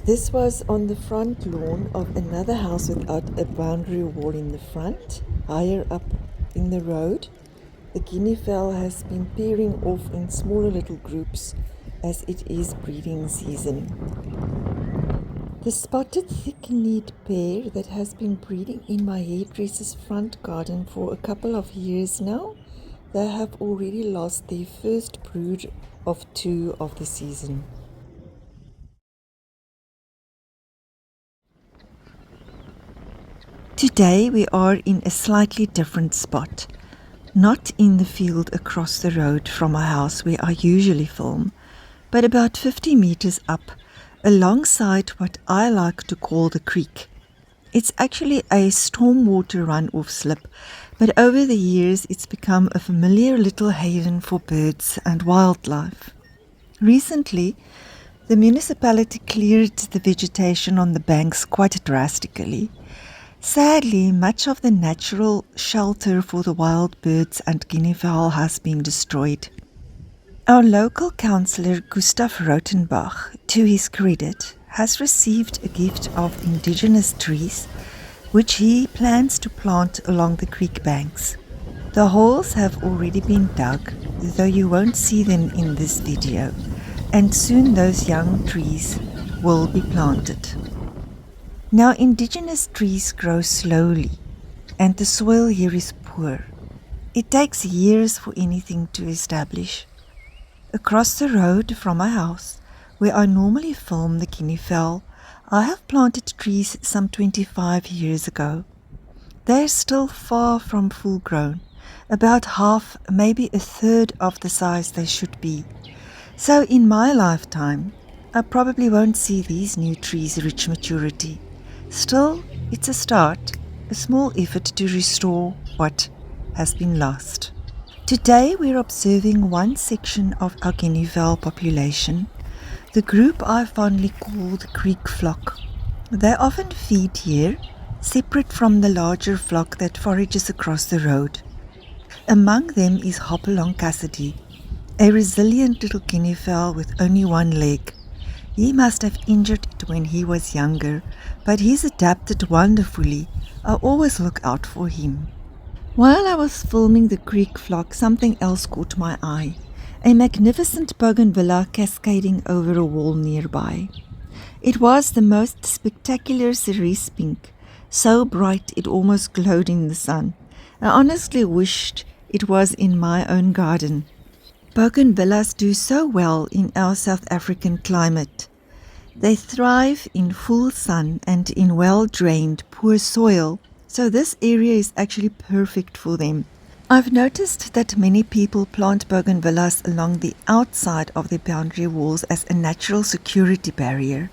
This was on the front lawn of another house without a boundary wall in the front. Higher up in the road, the Guinea Fowl has been pairing off in smaller little groups as it is breeding season. The spotted thick-kneed pair that has been breeding in my hairdresser's front garden for a couple of years now, they have already lost their first brood of 2 of the season. Today we are in a slightly different spot, not in the field across the road from my house where I usually film, but about 50 meters up alongside what I like to call the creek. It's actually a stormwater runoff slip, but over the years it's become a familiar little haven for birds and wildlife. Recently, the municipality cleared the vegetation on the banks quite drastically. Sadly, much of the natural shelter for the wild birds and guinea fowl has been destroyed. Our local councillor Gustav Rotenbach, to his credit, has received a gift of indigenous trees, which he plans to plant along the creek banks. The holes have already been dug, though you won't see them in this video, and soon those young trees will be planted. Now, indigenous trees grow slowly, and the soil here is poor. It takes years for anything to establish. Across the road from my house, where I normally film the guinea fowl, I have planted trees some 25 years ago. They are still far from full grown, about half, maybe a third of the size they should be. So in my lifetime, I probably won't see these new trees reach maturity. Still, it's a start, a small effort to restore what has been lost. Today we're observing one section of our guinea fowl population, the group I fondly call the creek flock. They often feed here, separate from the larger flock that forages across the road. Among them is Hopalong Cassidy, a resilient little guinea fowl with only one leg. He must have injured it when he was younger, but he's adapted wonderfully. I always look out for him. While I was filming the creek flock, something else caught my eye. A magnificent bougainvillea cascading over a wall nearby. It was the most spectacular cerise pink, so bright it almost glowed in the sun. I honestly wished it was in my own garden. Bougainvilleas do so well in our South African climate. They thrive in full sun and in well-drained, poor soil, so this area is actually perfect for them. I've noticed that many people plant bougainvilleas along the outside of their boundary walls as a natural security barrier.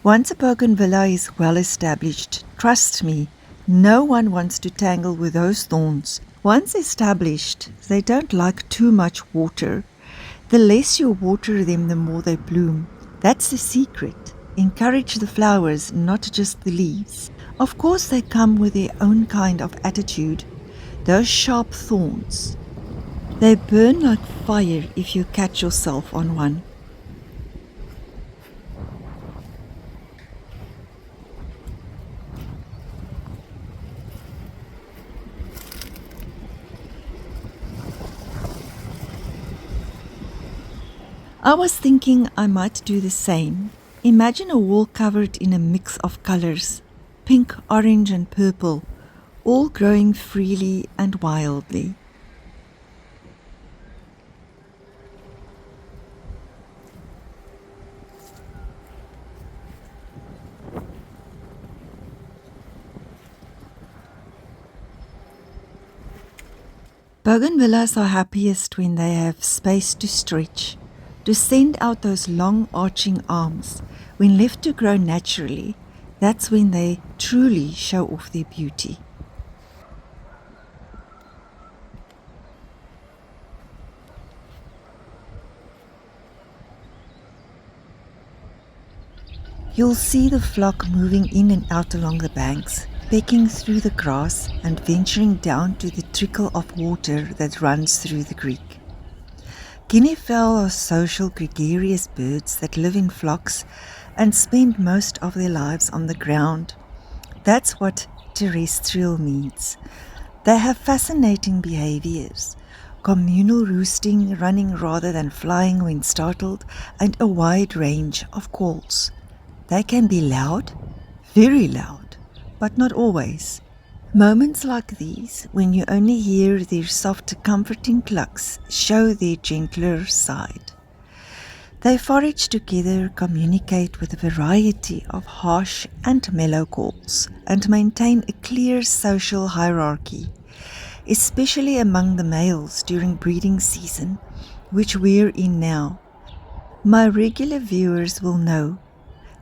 Once a bougainvillea is well established, trust me, no one wants to tangle with those thorns. Once established, they don't like too much water. The less you water them, the more they bloom. That's the secret. Encourage the flowers, not just the leaves. Of course, they come with their own kind of attitude. Those sharp thorns, they burn like fire if you catch yourself on one. I was thinking I might do the same. Imagine a wall covered in a mix of colors, pink, orange and purple, all growing freely and wildly. Bougainvilleas are happiest when they have space to stretch, to send out those long arching arms. When left to grow naturally, that's when they truly show off their beauty. You'll see the flock moving in and out along the banks, pecking through the grass and venturing down to the trickle of water that runs through the creek. Guinea fowl are social gregarious birds that live in flocks and spend most of their lives on the ground. That's what terrestrial means. They have fascinating behaviors, communal roosting, running rather than flying when startled, and a wide range of calls. They can be loud, very loud, but not always. Moments like these, when you only hear their soft, comforting clucks, show their gentler side. They forage together, communicate with a variety of harsh and mellow calls, and maintain a clear social hierarchy, especially among the males during breeding season, which we're in now. My regular viewers will know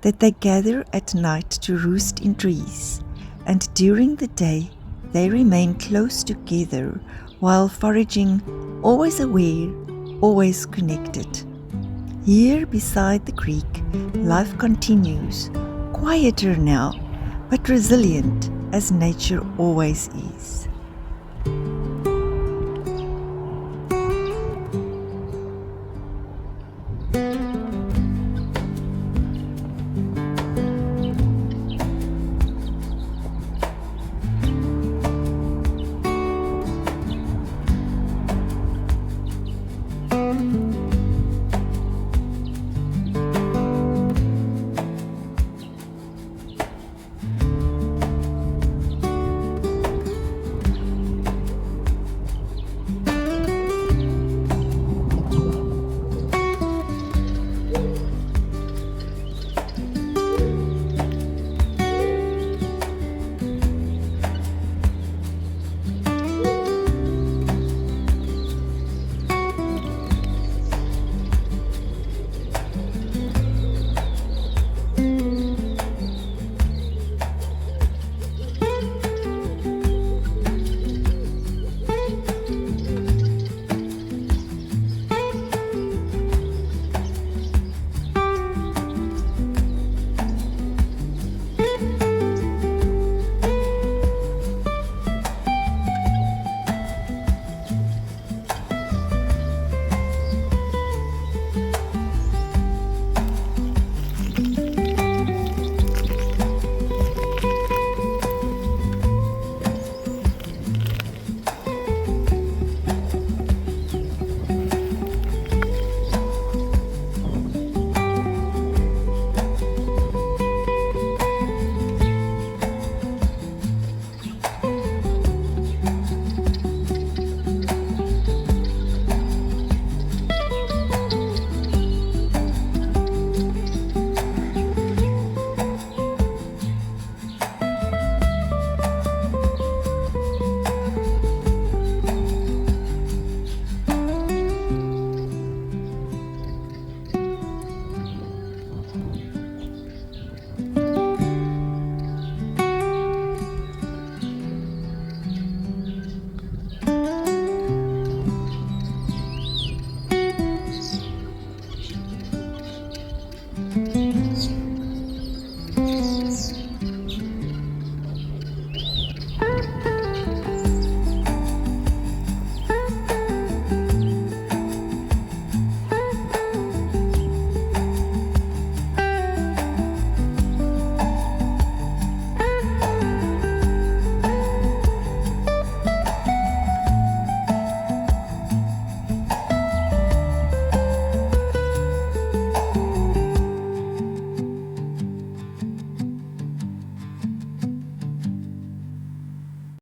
that they gather at night to roost in trees, and during the day they remain close together while foraging, always aware, always connected. Here beside the creek, life continues, quieter now, but resilient as nature always is.